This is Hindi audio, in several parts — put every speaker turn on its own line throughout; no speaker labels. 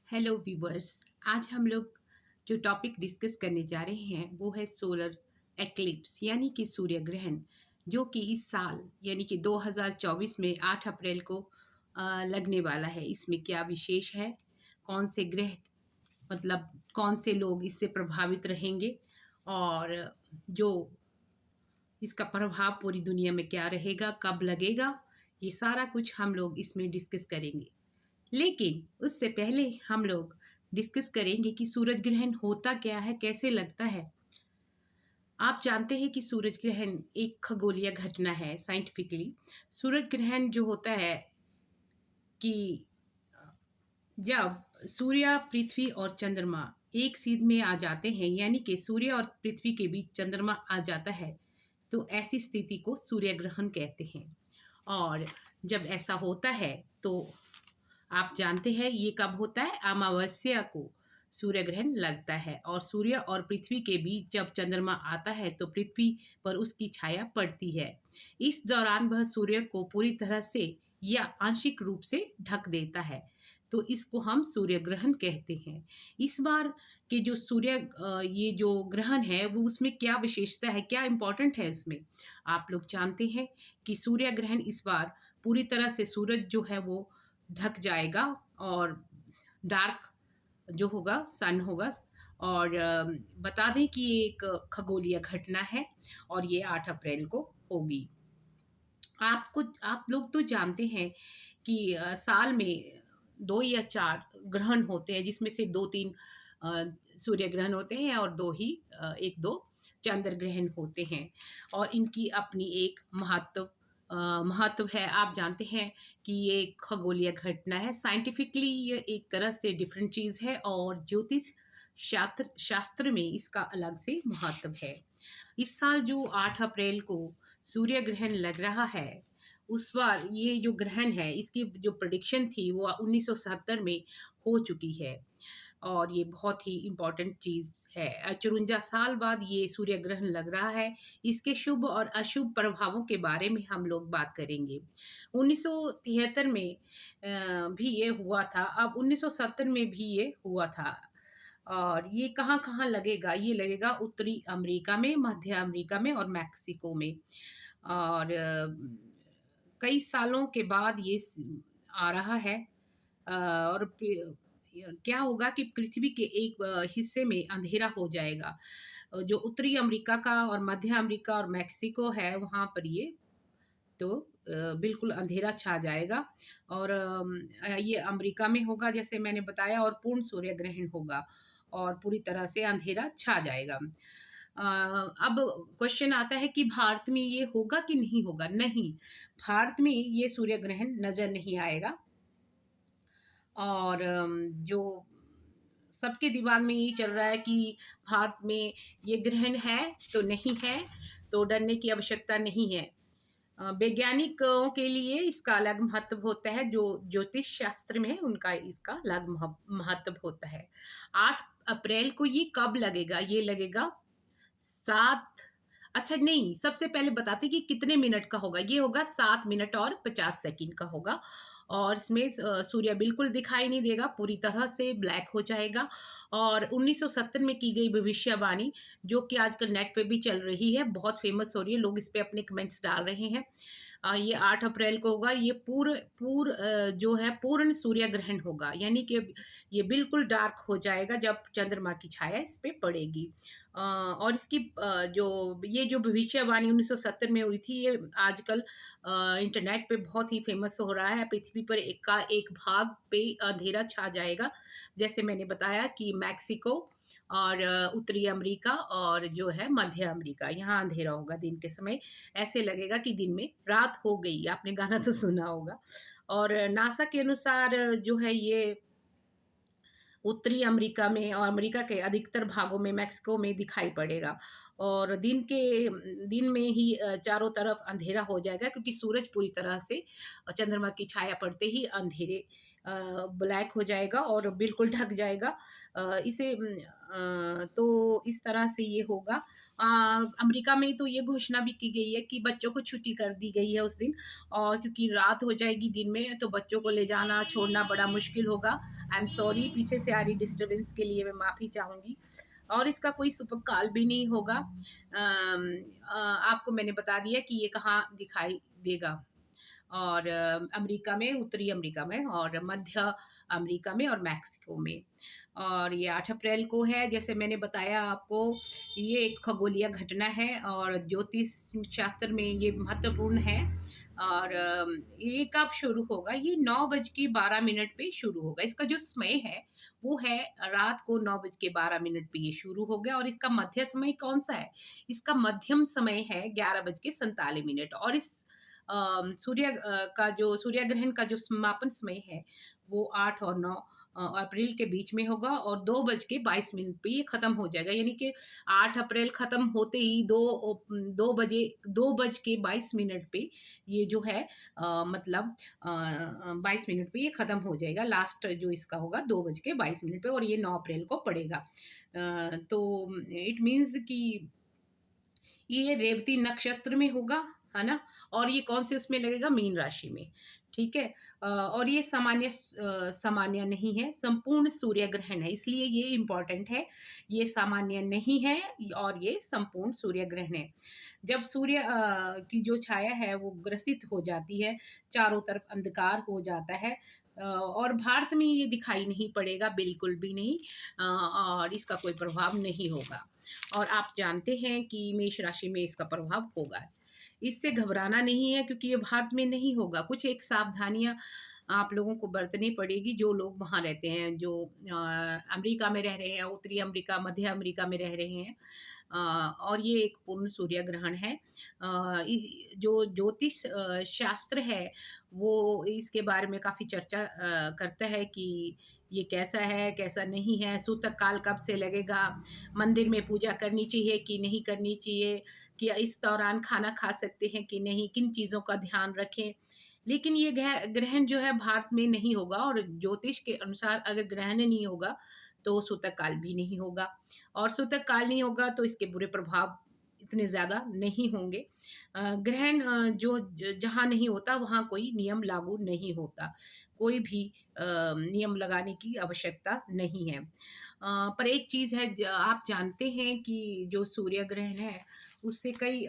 Hello viewers. आज हम लोग जो टॉपिक डिस्कस करने जा रहे हैं वो है सोलर एक्लिप्स यानी कि सूर्य ग्रहण, जो कि इस साल यानी कि 2024 में 8 अप्रैल को लगने वाला है। इसमें क्या विशेष है, कौन से ग्रह मतलब कौन से लोग इससे प्रभावित रहेंगे और जो इसका प्रभाव पूरी दुनिया में क्या रहेगा, कब लगेगा, ये सारा कुछ हम लोग इसमें डिस्कस करेंगे। लेकिन उससे पहले हम लोग डिस्कस करेंगे कि सूरज ग्रहण होता क्या है, कैसे लगता है। आप जानते हैं कि सूरज ग्रहण एक खगोलीय घटना है। साइंटिफिकली सूरज ग्रहण जो होता है कि जब सूर्य, पृथ्वी और चंद्रमा एक सीध में आ जाते हैं, यानी कि सूर्य और पृथ्वी के बीच चंद्रमा आ जाता है, तो ऐसी स्थिति को सूर्य ग्रहण कहते हैं। और जब ऐसा होता है तो आप जानते हैं ये कब होता है, अमावस्या को सूर्य ग्रहण लगता है। और सूर्य और पृथ्वी के बीच जब चंद्रमा आता है तो पृथ्वी पर उसकी छाया पड़ती है। इस दौरान वह सूर्य को पूरी तरह से या आंशिक रूप से ढक देता है, तो इसको हम सूर्य ग्रहण कहते हैं। इस बार के जो ये जो ग्रहण है वो उसमें क्या विशेषता है, क्या इम्पोर्टेंट है इसमें, आप लोग जानते हैं कि सूर्य ग्रहण इस बार पूरी तरह से सूरज जो है वो ढक जाएगा और डार्क जो होगा सन होगा। और बता दें कि ये एक खगोलीय घटना है और ये 8 अप्रैल को होगी। आप लोग तो जानते हैं कि साल में 2 या 4 ग्रहण होते हैं, जिसमें से 2-3 सूर्य ग्रहण होते हैं और 2 ही 1-2 चंद्र ग्रहण होते हैं। और इनकी अपनी एक महत्व है। आप जानते हैं कि ये एक खगोलीय घटना है। साइंटिफिकली ये एक तरह से डिफरेंट चीज़ है और ज्योतिष शास्त्र में इसका अलग से महत्व है। इस साल जो 8 अप्रैल को सूर्य ग्रहण लग रहा है, उस बार ये जो ग्रहण है इसकी जो प्रेडिक्शन थी वो 1970 में हो चुकी है। और ये बहुत ही इम्पोर्टेंट चीज़ है। 54 साल बाद ये सूर्य ग्रहण लग रहा है। इसके शुभ और अशुभ प्रभावों के बारे में हम लोग बात करेंगे। 1973 में भी ये हुआ था, अब 1970 में भी ये हुआ था। और ये कहाँ कहाँ लगेगा, ये लगेगा उत्तरी अमेरिका में, मध्य अमेरिका में और मैक्सिको में। और कई सालों के बाद ये आ रहा है। और क्या होगा कि पृथ्वी के एक हिस्से में अंधेरा हो जाएगा। जो उत्तरी अमेरिका का और मध्य अमेरिका और मैक्सिको है वहाँ पर ये तो बिल्कुल अंधेरा छा जाएगा। और ये अमेरिका में होगा जैसे मैंने बताया, और पूर्ण सूर्य ग्रहण होगा और पूरी तरह से अंधेरा छा जाएगा। अब क्वेश्चन आता है कि भारत में ये होगा कि नहीं होगा। नहीं, भारत में ये सूर्य ग्रहण नज़र नहीं आएगा। और जो सबके दिमाग में ये चल रहा है कि भारत में ये ग्रहण है तो नहीं है, तो डरने की आवश्यकता नहीं है। वैज्ञानिकों के लिए इसका अलग महत्व होता है, जो ज्योतिष शास्त्र में है उनका इसका अलग महत्व होता है। 8 अप्रैल को ये कब लगेगा, ये लगेगा 7, अच्छा नहीं, सबसे पहले बताते कि कितने मिनट का होगा। ये होगा 7 मिनट और 50 सेकंड का होगा। और इसमें सूर्य बिल्कुल दिखाई नहीं देगा, पूरी तरह से ब्लैक हो जाएगा। और 1970 में की गई भविष्यवाणी, जो कि आजकल नेट पे भी चल रही है, बहुत फेमस हो रही है, लोग इस पे अपने कमेंट्स डाल रहे हैं। ये 8 अप्रैल को होगा। ये जो है पूर्ण सूर्य ग्रहण होगा, यानी कि ये बिल्कुल डार्क हो जाएगा जब चंद्रमा की छाया इस पे पड़ेगी। और इसकी जो भविष्यवाणी 1970 में हुई थी, ये आजकल इंटरनेट पे बहुत ही फेमस हो रहा है। पृथ्वी पर एक भाग पे अंधेरा छा जाएगा, जैसे मैंने बताया कि मैक्सिको और उत्तरी अमेरिका और जो है मध्य अमेरिका, यहाँ अंधेरा होगा दिन के समय। ऐसे लगेगा कि दिन में रात हो गई। आपने गाना तो सुना होगा। और नासा के अनुसार जो है ये उत्तरी अमेरिका में और अमेरिका के अधिकतर भागों में, मैक्सिको में दिखाई पड़ेगा। और दिन में ही चारों तरफ अंधेरा हो जाएगा, क्योंकि सूरज पूरी तरह से चंद्रमा की छाया पड़ते ही ब्लैक हो जाएगा और बिल्कुल ढक जाएगा। तो इस तरह से ये होगा। अमेरिका में तो ये घोषणा भी की गई है कि बच्चों को छुट्टी कर दी गई है उस दिन, और क्योंकि रात हो जाएगी दिन में तो बच्चों को ले जाना छोड़ना बड़ा मुश्किल होगा। आई एम सॉरी, पीछे से आ रही डिस्टरबेंस के लिए मैं माफ़ी चाहूँगी। और इसका कोई सुपर काल भी नहीं होगा। आपको मैंने बता दिया कि ये कहाँ दिखाई देगा, और अमेरिका में, उत्तरी अमेरिका में, और मध्य अमेरिका में, और मैक्सिको में। और ये 8 अप्रैल को है, जैसे मैंने बताया आपको। ये एक खगोलीय घटना है और ज्योतिष शास्त्र में ये महत्वपूर्ण है। और ये कब शुरू होगा? ये 9:12 पे शुरू होगा। इसका जो समय है वो है रात को 9:12 पे ये शुरू हो गया। और इसका मध्य समय कौन सा है? इसका मध्यम समय है 11:47। और इस का जो सूर्य ग्रहण का जो समापन समय है वो 8 और 9 अप्रैल के बीच में होगा, और 2:22 पे ये खत्म हो जाएगा। यानी कि 8 अप्रैल खत्म होते ही 2:22 पे ये जो है, मतलब 22 पे ये खत्म हो जाएगा। लास्ट जो इसका होगा 2:22 पे, और ये 9 अप्रैल को पड़ेगा। तो इट मीन्स कि ये रेवती नक्षत्र में होगा, है ना? और ये कौन से उसमें लगेगा? मीन राशि में। ठीक है। और ये सामान्य नहीं है, संपूर्ण सूर्य ग्रहण है, इसलिए ये इम्पोर्टेंट है। ये सामान्य नहीं है और ये संपूर्ण सूर्य ग्रहण है। जब सूर्य की जो छाया है वो ग्रसित हो जाती है, चारों तरफ अंधकार हो जाता है, और भारत में ये दिखाई नहीं पड़ेगा, बिल्कुल भी नहीं। और इसका कोई प्रभाव नहीं होगा। और आप जानते हैं कि मेष राशि में इसका प्रभाव होगा। इससे घबराना नहीं है, क्योंकि ये भारत में नहीं होगा। कुछ एक सावधानियां आप लोगों को बरतनी पड़ेगी, जो लोग वहाँ रहते हैं, जो अमेरिका में रह रहे हैं, उत्तरी अमेरिका, मध्य अमेरिका में रह रहे हैं। और ये एक पूर्ण सूर्य ग्रहण है। जो ज्योतिष शास्त्र है वो इसके बारे में काफ़ी चर्चा करता है कि ये कैसा है, कैसा नहीं है, सूतक काल कब से लगेगा, मंदिर में पूजा करनी चाहिए कि नहीं करनी चाहिए, कि इस दौरान खाना खा सकते हैं कि नहीं, किन चीज़ों का ध्यान रखें। लेकिन ये ग्रहण जो है भारत में नहीं होगा, और ज्योतिष के अनुसार अगर ग्रहण नहीं होगा तो सूतक काल भी नहीं होगा, और सूतक काल नहीं होगा तो इसके बुरे प्रभाव इतने ज़्यादा नहीं होंगे। ग्रहण जहाँ नहीं होता वहाँ कोई नियम लागू नहीं होता, कोई भी नियम लगाने की आवश्यकता नहीं है। पर एक चीज़ है, आप जानते हैं कि जो सूर्य ग्रहण है उससे कई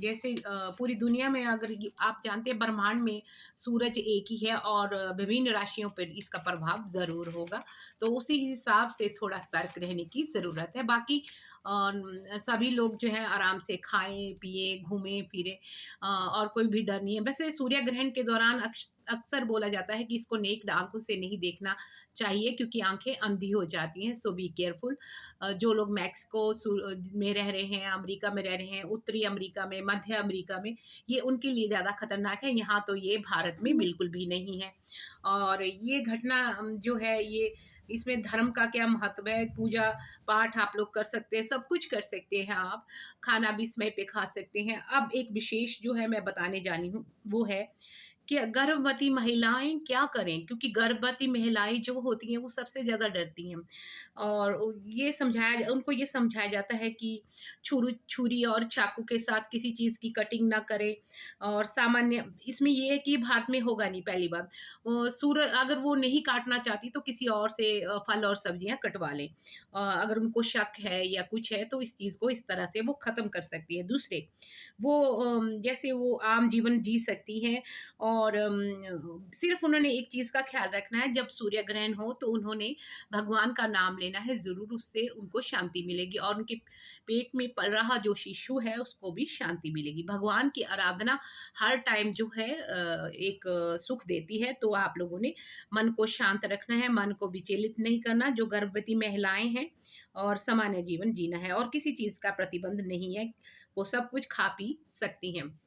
जैसे पूरी दुनिया में, अगर आप जानते हैं ब्रह्मांड में सूरज एक ही है, और विभिन्न राशियों पर इसका प्रभाव ज़रूर होगा। तो उसी हिसाब से थोड़ा सतर्क रहने की ज़रूरत है। बाकी सभी लोग जो है आराम से खाएं पिए घूमें फिरें, और कोई भी डर नहीं है। वैसे सूर्य ग्रहण के दौरान अक्सर बोला जाता है कि इसको नेक्ड आंखों से नहीं देखना चाहिए, क्योंकि आंखें अंधी हो जाती हैं। सो बी केयरफुल। जो लोग मैक्सिको में रह रहे हैं, अमेरिका में रह रहे हैं, उत्तरी अमेरिका में, मध्य अमेरिका में, ये उनके लिए ज़्यादा खतरनाक है। यहाँ तो ये भारत में बिल्कुल भी नहीं है। और ये घटना जो है, ये इसमें धर्म का क्या महत्व है? पूजा पाठ आप लोग कर सकते हैं, सब कुछ कर सकते हैं आप। खाना भी समय पे खा सकते हैं। अब एक विशेष जो है मैं बताने जानी हूँ, वो है कि गर्भवती महिलाएं क्या करें, क्योंकि गर्भवती महिलाएं जो होती हैं वो सबसे ज़्यादा डरती हैं। और उनको ये समझाया जाता है कि छुरी और चाकू के साथ किसी चीज़ की कटिंग ना करें। और सामान्य इसमें ये है कि भारत में होगा नहीं, पहली बात। अगर वो नहीं काटना चाहती तो किसी और से फल और सब्जियां कटवा लें। अगर उनको शक है या कुछ है तो इस चीज़ को इस तरह से वो ख़त्म कर सकती है। दूसरे, वो जैसे वो आम जीवन जी सकती है। और सिर्फ उन्होंने एक चीज़ का ख्याल रखना है, जब सूर्य ग्रहण हो तो उन्होंने भगवान का नाम लेना है ज़रूर, उससे उनको शांति मिलेगी, और उनके पेट में पल रहा जो शिशु है उसको भी शांति मिलेगी। भगवान की आराधना हर टाइम जो है एक सुख देती है। तो आप लोगों ने मन को शांत रखना है, मन को विचलित नहीं करना। जो गर्भवती महिलाएं हैं, और सामान्य जीवन जीना है, और किसी चीज़ का प्रतिबंध नहीं है, वो सब कुछ खा पी सकती हैं।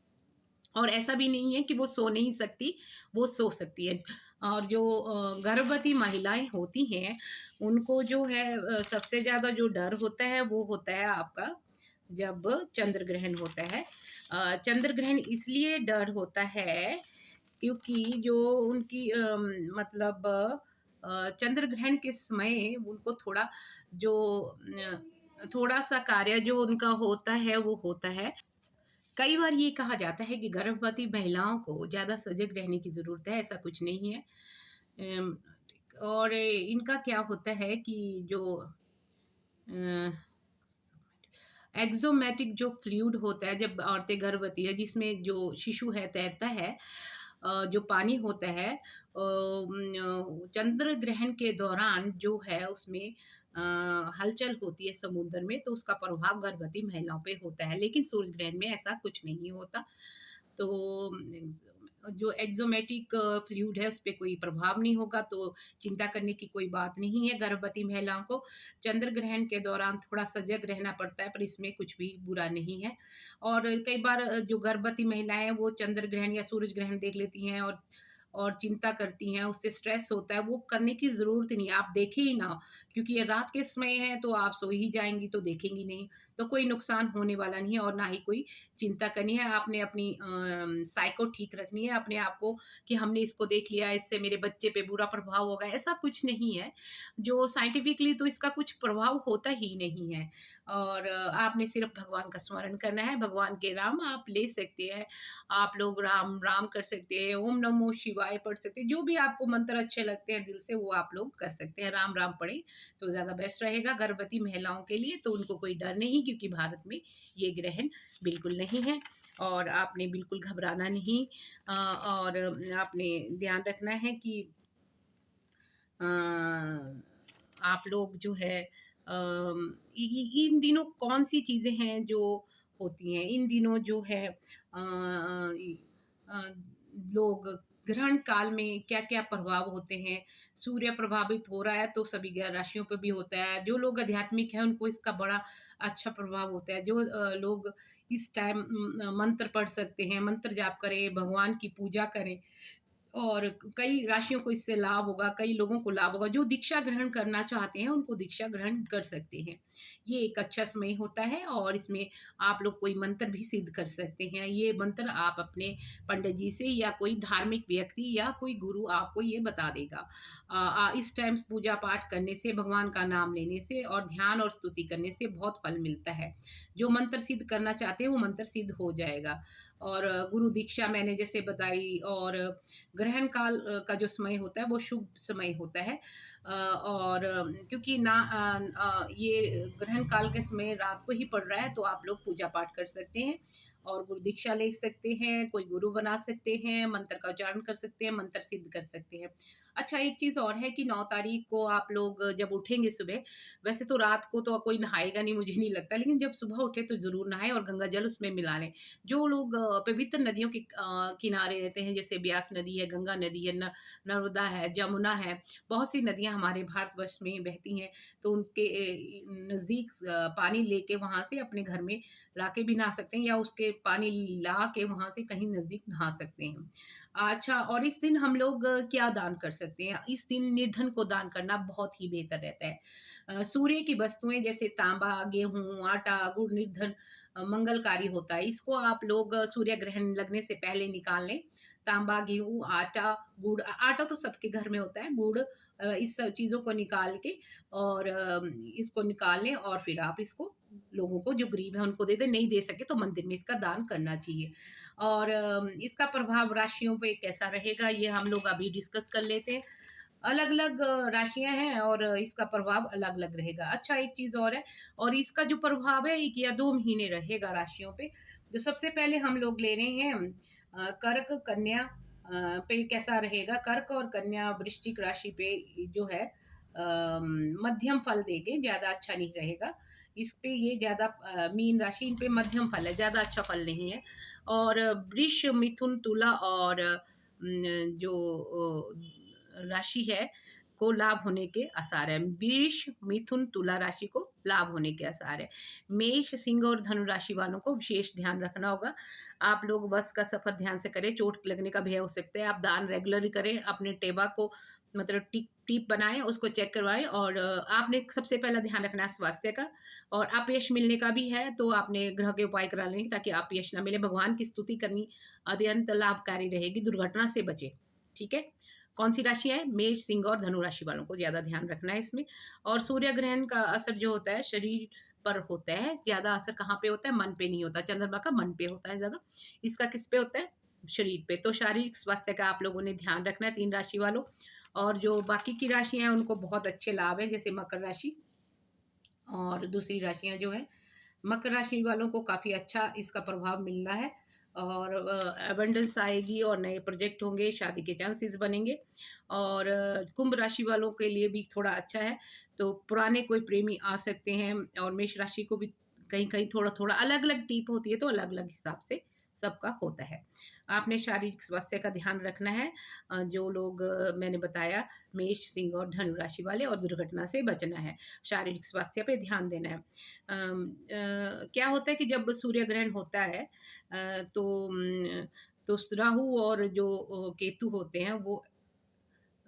और ऐसा भी नहीं है कि वो सो नहीं सकती, वो सो सकती है। और जो गर्भवती महिलाएं होती हैं उनको जो है सबसे ज़्यादा जो डर होता है वो होता है आपका, जब चंद्र ग्रहण होता है। चंद्र ग्रहण इसलिए डर होता है क्योंकि जो उनकी मतलब चंद्र ग्रहण के समय उनको थोड़ा जो थोड़ा-सा कार्य जो उनका होता है, वो होता है। कई बार ये कहा जाता है कि गर्भवती महिलाओं को ज़्यादा सजग रहने की ज़रूरत है, ऐसा कुछ नहीं है। अम, और इनका क्या होता है कि जो अ, एक्ज़ोमेटिक जो फ्लूइड होता है जब औरतें गर्भवती है जिसमें जो शिशु है तैरता है, जो पानी होता है, चंद्र ग्रहण के दौरान जो है उसमें हलचल होती है समुद्र में, तो उसका प्रभाव गर्भवती महिलाओं पे होता है, लेकिन सूर्य ग्रहण में ऐसा कुछ नहीं होता। तो जो एक्ज़ोमेटिक फ्लूइड है उस पे कोई प्रभाव नहीं होगा, तो चिंता करने की कोई बात नहीं है। गर्भवती महिलाओं को चंद्र ग्रहण के दौरान थोड़ा सजग रहना पड़ता है, पर इसमें कुछ भी बुरा नहीं है। और कई बार जो गर्भवती महिलाएँ हैं वो चंद्र ग्रहण या सूरज ग्रहण देख लेती हैं और चिंता करती हैं, उससे स्ट्रेस होता है, वो करने की ज़रूरत ही नहीं है, आप देखें ही ना, क्योंकि ये रात के समय है तो आप सो ही जाएँगी तो देखेंगी नहीं, तो कोई नुकसान होने वाला नहीं है और ना ही कोई चिंता करनी है। आपने अपनी साइको ठीक रखनी है, अपने आप को कि हमने इसको देख लिया, इससे मेरे बच्चे पे बुरा प्रभाव होगा, ऐसा कुछ नहीं है। जो साइंटिफिकली तो इसका कुछ प्रभाव होता ही नहीं है। और आपने सिर्फ़ भगवान का स्मरण करना है, भगवान के नाम आप ले सकते हैं। आप लोग राम, राम कर सकते हैं, ओम नमो शिवाय पढ़ सकते हैं, जो भी आपको मंत्र अच्छे लगते हैं दिल से वो आप लोग कर सकते हैं। राम, राम पढ़ें तो ज़्यादा बेस्ट रहेगा गर्भवती महिलाओं के लिए, तो उनको कोई डर नहीं, क्योंकि भारत में ये ग्रहण बिल्कुल नहीं है और आपने बिल्कुल घबराना नहीं। और आपने ध्यान रखना है कि अ, आप लोग जो है इन दिनों कौन-सी चीज़ें हैं जो होती हैं? इन दिनों जो है अ, लोग ग्रहण काल में क्या-क्या प्रभाव होते हैं? सूर्य प्रभावित हो रहा है तो सभी ग्रह राशियों पे भी होता है। जो लोग आध्यात्मिक हैं उनको इसका बड़ा अच्छा प्रभाव होता है। जो लोग इस टाइम मंत्र पढ़ सकते हैं, मंत्र जाप करें, भगवान की पूजा करें और कई राशियों को इससे लाभ होगा, कई लोगों को लाभ होगा। जो दीक्षा ग्रहण करना चाहते हैं, उनको दीक्षा ग्रहण कर सकते हैं। ये एक अच्छा समय होता है और इसमें आप लोग कोई मंत्र भी सिद्ध कर सकते हैं। ये मंत्र आप अपने पंडित जी से या कोई धार्मिक व्यक्ति या कोई गुरु आपको ये बता देगा। इस टाइम पूजा-पाठ करने से, भगवान का नाम लेने से और ध्यान और स्तुति करने से बहुत फल मिलता है। जो मंत्र सिद्ध करना चाहते हैं, वो मंत्र सिद्ध हो जाएगा। और गुरु दीक्षा मैंने जैसे बताई और ग्रहण काल का जो समय होता है वो शुभ समय होता है। और क्योंकि ये ग्रहण काल के समय रात को ही पड़ रहा है तो आप लोग पूजा पाठ कर सकते हैं और गुरु दीक्षा ले सकते हैं, कोई गुरु बना सकते हैं, मंत्र का उच्चारण कर सकते हैं, मंत्र सिद्ध कर सकते हैं। अच्छा, एक चीज़ और है कि 9 तारीख को आप लोग जब उठेंगे सुबह, वैसे तो रात को तो कोई नहाएगा नहीं मुझे नहीं लगता, लेकिन जब सुबह उठे तो ज़रूर नहाएँ और गंगा जल उसमें मिला लें। जो लोग पवित्र नदियों के किनारे रहते हैं, जैसे ब्यास नदी है, गंगा नदी है, नर्मदा है, जमुना है, बहुत सी नदियाँ हमारे भारतवर्ष में बहती हैं, तो उनके नज़दीक पानी लेके वहाँ से अपने घर में लाके भी नहा सकते हैं या उसके पानी ला के वहाँ से कहीं नज़दीक नहा सकते हैं। अच्छा, और इस दिन हम लोग क्या दान कर सकते हैं? इस दिन निर्धन को दान करना बहुत ही बेहतर रहता है। सूर्य की वस्तुएँ जैसे तांबा, गेहूँ, आटा, गुड़ निर्धन मंगलकारी होता है। इसको आप लोग सूर्य ग्रहण लगने से पहले निकाल लें। तांबा, गेहूँ, आटा, गुड़ आटा तो सबके घर में होता है, गुड़ इस सब चीज़ों को निकाल के और इसको निकाल लें और फिर आप इसको लोगों को जो गरीब हैं उनको दे दें, नहीं दे सके तो मंदिर में इसका दान करना चाहिए। और इसका प्रभाव राशियों पे कैसा रहेगा ये हम लोग अभी डिस्कस कर लेते हैं। अलग-अलग राशियाँ हैं और इसका प्रभाव अलग-अलग रहेगा। अच्छा, एक चीज़ और है और इसका जो प्रभाव है 1 या 2 महीने रहेगा राशियों पे। जो सबसे पहले हम लोग ले रहे हैं कर्क, कन्या पे कैसा रहेगा? कर्क और कन्या वृश्चिक राशि पे जो है मध्यम फल देंगे, ज़्यादा अच्छा नहीं रहेगा। इस पे ये ज़्यादा मीन राशि इन पे मध्यम फल है, ज़्यादा अच्छा फल नहीं है। और वृष, मिथुन, तुला और जो राशि है को लाभ होने के आसार है। वृष, मिथुन, तुला राशि को लाभ होने के आसार है। मेष, सिंह और धनु राशि वालों को विशेष ध्यान रखना होगा। आप लोग बस का सफ़र ध्यान से करें, चोट लगने का भय हो सकता है। आप दान रेगुलर ही करें, अपने टेबा को मतलब टिप टिप बनाएँ, उसको चेक करवाएँ और आपने सबसे पहला ध्यान रखना है स्वास्थ्य का और अपयश मिलने का भी है, तो आपने ग्रह के उपाय करा लेंगे ताकि अपयश ना मिले। भगवान की स्तुति करनी अत्यंत लाभकारी रहेगी, दुर्घटना से बचें, ठीक है? कौन-सी राशि है? मेष, सिंह और धनु राशि वालों को ज़्यादा ध्यान रखना है इसमें। और सूर्य ग्रहण का असर जो होता है शरीर पर होता है, ज़्यादा असर कहाँ पे होता है? मन पे नहीं होता, चंद्रमा का मन पे होता है ज़्यादा। इसका किस पे होता है? शरीर पे। तो शारीरिक स्वास्थ्य का आप लोगों ने ध्यान रखना है 3 राशि वालों। और जो बाकी की राशियाँ हैं उनको बहुत अच्छे लाभ हैं, जैसे मकर राशि और दूसरी राशियाँ जो हैं, मकर राशि वालों को काफ़ी अच्छा इसका प्रभाव मिल रहा है और अबंडेंस आएगी और नए प्रोजेक्ट होंगे, शादी के चांसेस बनेंगे। और कुंभ राशि वालों के लिए भी थोड़ा अच्छा है, तो पुराने कोई प्रेमी आ सकते हैं। और मेष राशि को भी कहीं-कहीं थोड़ा-थोड़ा अलग-अलग टिप होती है, तो अलग-अलग हिसाब से सबका होता है। आपने शारीरिक स्वास्थ्य का ध्यान रखना है, जो लोग मैंने बताया मेष, सिंह और धनु राशि वाले, और दुर्घटना से बचना है। शारीरिक स्वास्थ्य पे ध्यान देना है। क्या होता है कि जब सूर्य ग्रहण होता है तो तो राहु और जो केतु होते हैं वो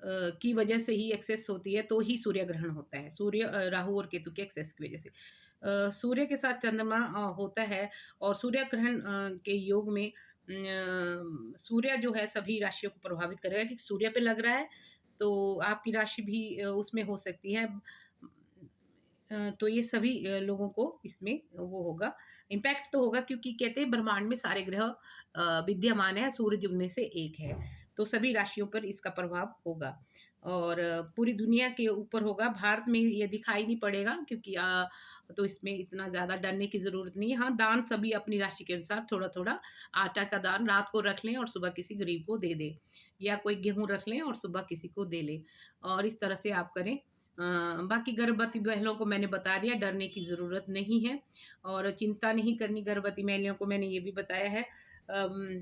की वजह से ही एक्सेस होती है, तो ही सूर्य ग्रहण होता है। राहु और केतु के एक्सेस की वजह से। सूर्य के साथ चंद्रमा होता है और सूर्य ग्रहण के योग में सूर्य जो है सभी राशियों को प्रभावित करेगा, क्योंकि सूर्य पे लग रहा है, तो आपकी राशि भी उसमें हो सकती है। तो ये सभी लोगों को इसमें वो होगा, इम्पैक्ट तो होगा, क्योंकि कहते हैं ब्रह्मांड में सारे ग्रह विद्यमान है, सूरज उनमें से एक है। तो सभी राशियों पर इसका प्रभाव होगा और पूरी दुनिया के ऊपर होगा। भारत में ये दिखाई नहीं पड़ेगा, क्योंकि तो इसमें इतना ज़्यादा डरने की ज़रूरत नहीं है। हाँ, दान सभी अपनी राशि के अनुसार थोड़ा-थोड़ा आटा का दान रात को रख लें और सुबह किसी गरीब को दे दें, या कोई गेहूँ रख लें और सुबह किसी को दे लें, और इस तरह से आप करें। बाकी गर्भवती महिलाओं को मैंने बता दिया, डरने की ज़रूरत नहीं है और चिंता नहीं करनी। गर्भवती महिलाओं को मैंने ये भी बताया है। अम,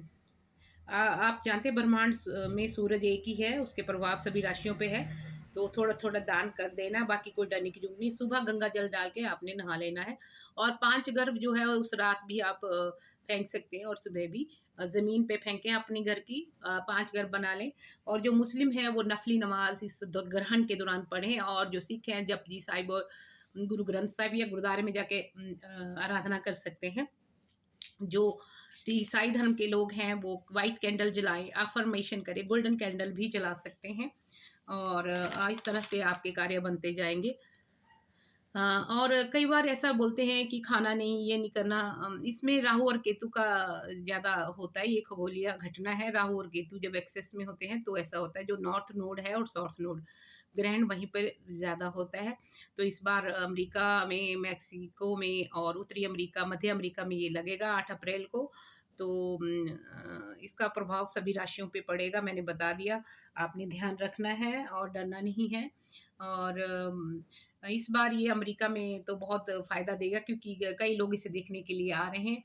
आप जानते हैं ब्रह्मांड में सूरज एक ही है, उसके प्रभाव सभी राशियों पे है, तो थोड़ा-थोड़ा दान कर देना, बाकी कोई डरने की ज़रूरत नहीं। सुबह गंगा जल डाल के आपने नहा लेना है और 5 गर्भ जो है उस रात भी आप फेंक सकते हैं और सुबह भी ज़मीन पे फेंकें अपनी घर की, 5 गर्भ बना लें। और जो मुस्लिम हैं वो नफली नमाज़ इस ग्रहण के दौरान पढ़ें, और जो सिख हैं जपजी साहिब और गुरु ग्रंथ साहिब या गुरुद्वारे में जाके आराधना कर सकते हैं। जो ईसाई धर्म के लोग हैं वो वाइट कैंडल जलाएं, अफर्मेशन करें, गोल्डन कैंडल भी जला सकते हैं और इस तरह से आपके कार्य बनते जाएंगे। और कई बार ऐसा बोलते हैं कि खाना नहीं, ये नहीं करना। इसमें राहु और केतु का ज़्यादा होता है, ये खगोलीय घटना है। राहु और केतु जब एक्सेस में होते हैं तो ऐसा होता है। जो नॉर्थ नोड है और साउथ नोड ग्रहण वहीं पर ज़्यादा होता है। तो इस बार अमेरिका में, मेक्सिको में और उत्तरी अमेरिका, मध्य अमेरिका में ये लगेगा 8 अप्रैल को। तो इसका प्रभाव सभी राशियों पे पड़ेगा, मैंने बता दिया। आपने ध्यान रखना है और डरना नहीं है। और इस बार ये अमेरिका में तो बहुत फ़ायदा देगा, क्योंकि कई लोग इसे देखने के लिए आ रहे हैं।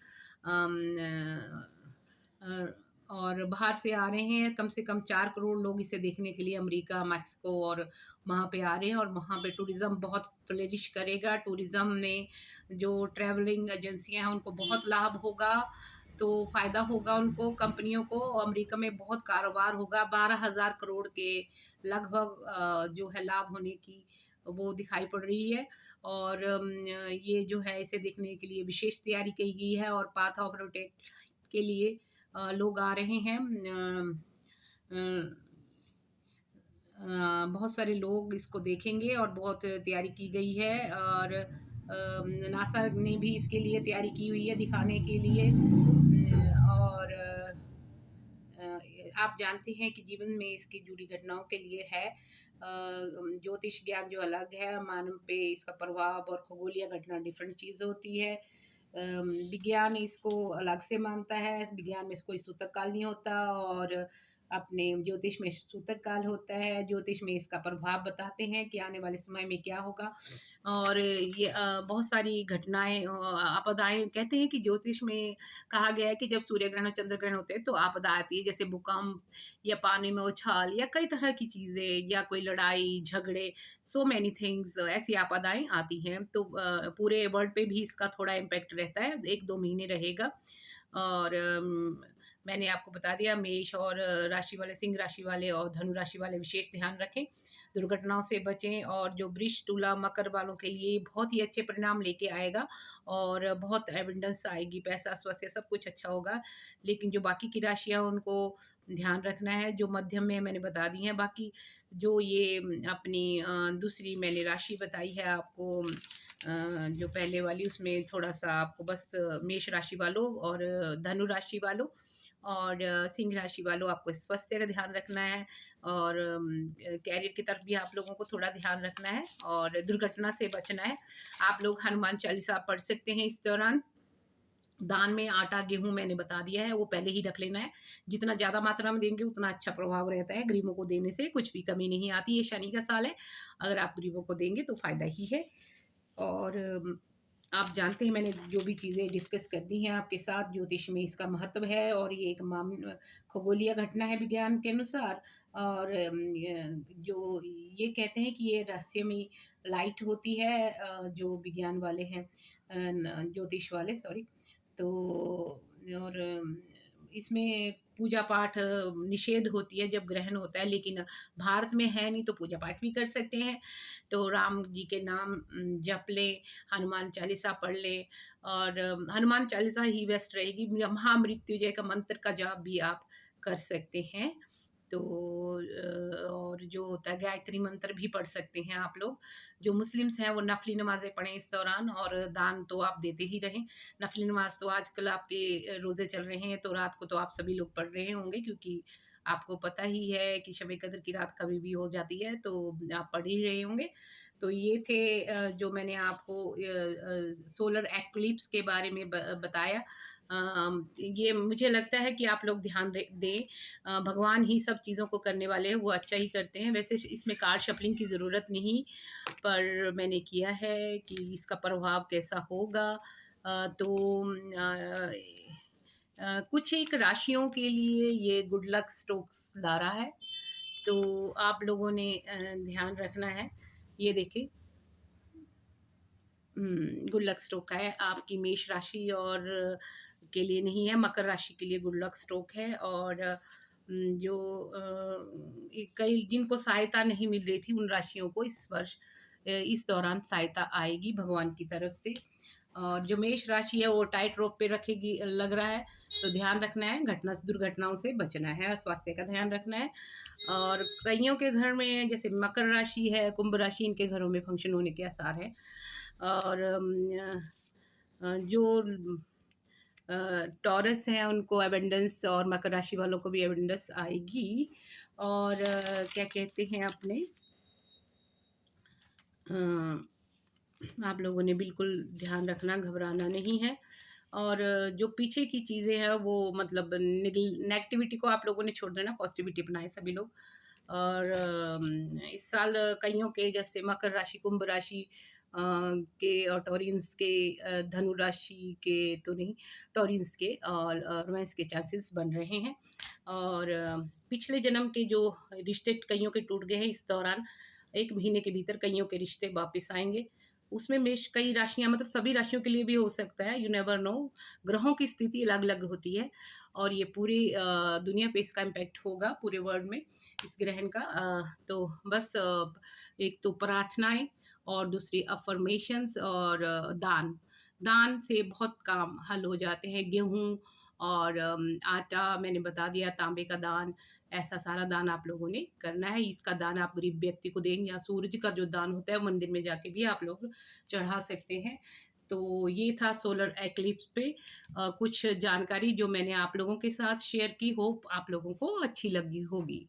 और बाहर से आ रहे हैं, कम से कम 4 करोड़ लोग इसे देखने के लिए अमेरिका, मेक्सिको और वहाँ पे आ रहे हैं, और वहाँ पे टूरिज़्म बहुत फ्लरिश करेगा। टूरिज़्म में जो ट्रैवलिंग एजेंसियाँ हैं उनको बहुत लाभ होगा, तो फ़ायदा होगा उनको, कंपनियों को। अमेरिका में बहुत कारोबार होगा, 12,000 करोड़ के लगभग जो है लाभ होने की वो दिखाई पड़ रही है। और ये जो है इसे देखने के लिए विशेष तैयारी की गई है, और पाथ ऑफ प्रोटेक्ट के लिए लोग आ रहे हैं। बहुत सारे लोग इसको देखेंगे और बहुत तैयारी की गई है, और नासा ने भी इसके लिए तैयारी की हुई है दिखाने के लिए। और आप जानते हैं कि जीवन में इसकी जुड़ी घटनाओं के लिए है। ज्योतिष ज्ञान जो अलग है, मानव पे इसका प्रभाव और खगोलीय घटना डिफरेंट चीज़ होती है। विज्ञान इसको अलग से मानता है, विज्ञान में कोई सूतक काल नहीं होता, और अपने ज्योतिष में सूतक काल होता है। ज्योतिष में इसका प्रभाव बताते हैं कि आने वाले समय में क्या होगा। और ये बहुत सारी घटनाएं, आपदाएं, कहते हैं कि ज्योतिष में कहा गया है कि जब सूर्य ग्रहण और चंद्र ग्रहण होते हैं तो आपदा आती है, जैसे भूकंप या पानी में उछाल या कई तरह की चीज़ें, या कोई लड़ाई झगड़े, सो मैनी थिंग्स, ऐसी आपदाएं आती हैं। तो पूरे वर्ल्ड पे भी इसका थोड़ा इम्पैक्ट रहता है, 1-2 महीने रहेगा। और मैंने आपको बता दिया। मेष और राशि वाले, सिंह राशि वाले और धनु राशि वाले विशेष ध्यान रखें, दुर्घटनाओं से बचें। और जो वृष, तुला, मकर वालों के लिए बहुत ही अच्छे परिणाम लेके आएगा और बहुत एविडेंस आएगी, पैसा, स्वास्थ्य सब कुछ अच्छा होगा। लेकिन जो बाकी की राशियाँ उनको ध्यान रखना है, जो मध्यम में मैंने बता दी हैं। बाकी जो ये अपनी दूसरी मैंने राशि बताई है आपको, जो पहले वाली, उसमें थोड़ा-सा आपको बस मेष राशि वालों और धनु राशि वालों और सिंह राशि वालों आपको स्वास्थ्य का ध्यान रखना है और कैरियर की तरफ भी आप लोगों को थोड़ा ध्यान रखना है और दुर्घटना से बचना है। आप लोग हनुमान चालीसा पढ़ सकते हैं इस दौरान। दान में आटा, गेहूँ मैंने बता दिया है, वो पहले ही रख लेना है। जितना ज़्यादा मात्रा में देंगे उतना अच्छा प्रभाव रहता है। गरीबों को देने से कुछ भी कमी नहीं आती। ये शनि का साल है, अगर आप गरीबों को देंगे तो फ़ायदा ही है। और आप जानते हैं मैंने जो भी चीज़ें डिस्कस कर दी हैं आपके साथ, ज्योतिष में इसका महत्व है और ये एक खगोलीय घटना है विज्ञान के अनुसार। और जो ये कहते हैं कि ये रहस्यमयी लाइट होती है, जो विज्ञान वाले हैं, ज्योतिष वाले, सॉरी। तो और इसमें पूजा पाठ निषेध होती है जब ग्रहण होता है, लेकिन भारत में है नहीं तो पूजा पाठ भी कर सकते हैं। तो राम जी के नाम जप लें, हनुमान चालीसा पढ़ लें और हनुमान चालीसा ही बेस्ट रहेगी। महामृत्युंजय का मंत्र का जाप भी आप कर सकते हैं। तो और जो होता है गायत्री मंत्र भी पढ़ सकते हैं आप लोग। जो मुस्लिम्स हैं वो नफली नमाज़ें पढ़ें इस दौरान और दान तो आप देते ही रहें। नफली नमाज तो आजकल आपके रोज़े चल रहे हैं तो रात को तो आप सभी लोग पढ़ रहे होंगे, क्योंकि आपको पता ही है कि शब ए कद्र की रात कभी भी हो जाती है, तो आप पढ़ ही रहे होंगे। तो ये थे जो मैंने आपको सोलर एक्लिप्स के बारे में बताया। ये मुझे लगता है कि आप लोग ध्यान दें। भगवान ही सब चीज़ों को करने वाले हैं, वो अच्छा ही करते हैं। वैसे इसमें कार्ड शफलिंग की ज़रूरत नहीं, पर मैंने किया है कि इसका प्रभाव कैसा होगा। तो कुछ एक राशियों के लिए ये गुड लक स्ट्रोक्स ला रहा है, तो आप लोगों ने ध्यान रखना है। ये देखिए, गुड लक स्ट्रोक है आपकी मेष राशि और के लिए नहीं है, मकर राशि के लिए गुड लक स्ट्रोक है। और जो कई जिनको सहायता नहीं मिल रही थी उन राशियों को इस वर्ष इस दौरान सहायता आएगी भगवान की तरफ से। और जो मेष राशि है वो टाइट रोप पे रखेगी लग रहा है, तो ध्यान रखना है, दुर्घटनाओं से बचना है, स्वास्थ्य का ध्यान रखना है। और कईयों के घर में जैसे मकर राशि है, कुंभ राशि, इनके घरों में फंक्शन होने के आसार हैं। और जो टॉरस हैं उनको एबंडेंस, और मकर राशि वालों को भी एबंडेंस आएगी। और क्या कहते हैं अपने, आप लोगों ने बिल्कुल ध्यान रखना, घबराना नहीं है। और जो पीछे की चीज़ें हैं वो मतलब नेगेटिविटी को आप लोगों ने छोड़ देना, पॉजिटिविटी अपनाएं सभी लोग। और इस साल कईयों के जैसे मकर राशि, कुंभ राशि के और टॉरियंस के, धनु राशि के तो नहीं, टॉरियंस के और रोमांस के चांसेस बन रहे हैं। और पिछले जन्म के जो रिश्ते कईयों के टूट गए हैं, इस दौरान 1 महीने के भीतर कईयों के रिश्ते वापस आएँगे। उसमें मेष कई राशियाँ, मतलब सभी राशियों के लिए भी हो सकता है, यू नेवर नो। ग्रहों की स्थिति अलग-अलग होती है और ये पूरी दुनिया पे इसका इम्पैक्ट होगा, पूरे वर्ल्ड में इस ग्रहण का। तो बस एक तो प्रार्थनाएँ और दूसरी अफ़र्मेशंस और दान। दान से बहुत काम हल हो जाते हैं। गेहूँ और आटा मैंने बता दिया, तांबे का दान, ऐसा सारा दान आप लोगों ने करना है। इसका दान आप गरीब व्यक्ति को दें, या सूरज का जो दान होता है वो मंदिर में जाके भी आप लोग चढ़ा सकते हैं। तो ये था सोलर एक्लिप्स पे कुछ जानकारी जो मैंने आप लोगों के साथ शेयर की। होप आप लोगों को अच्छी लगी होगी।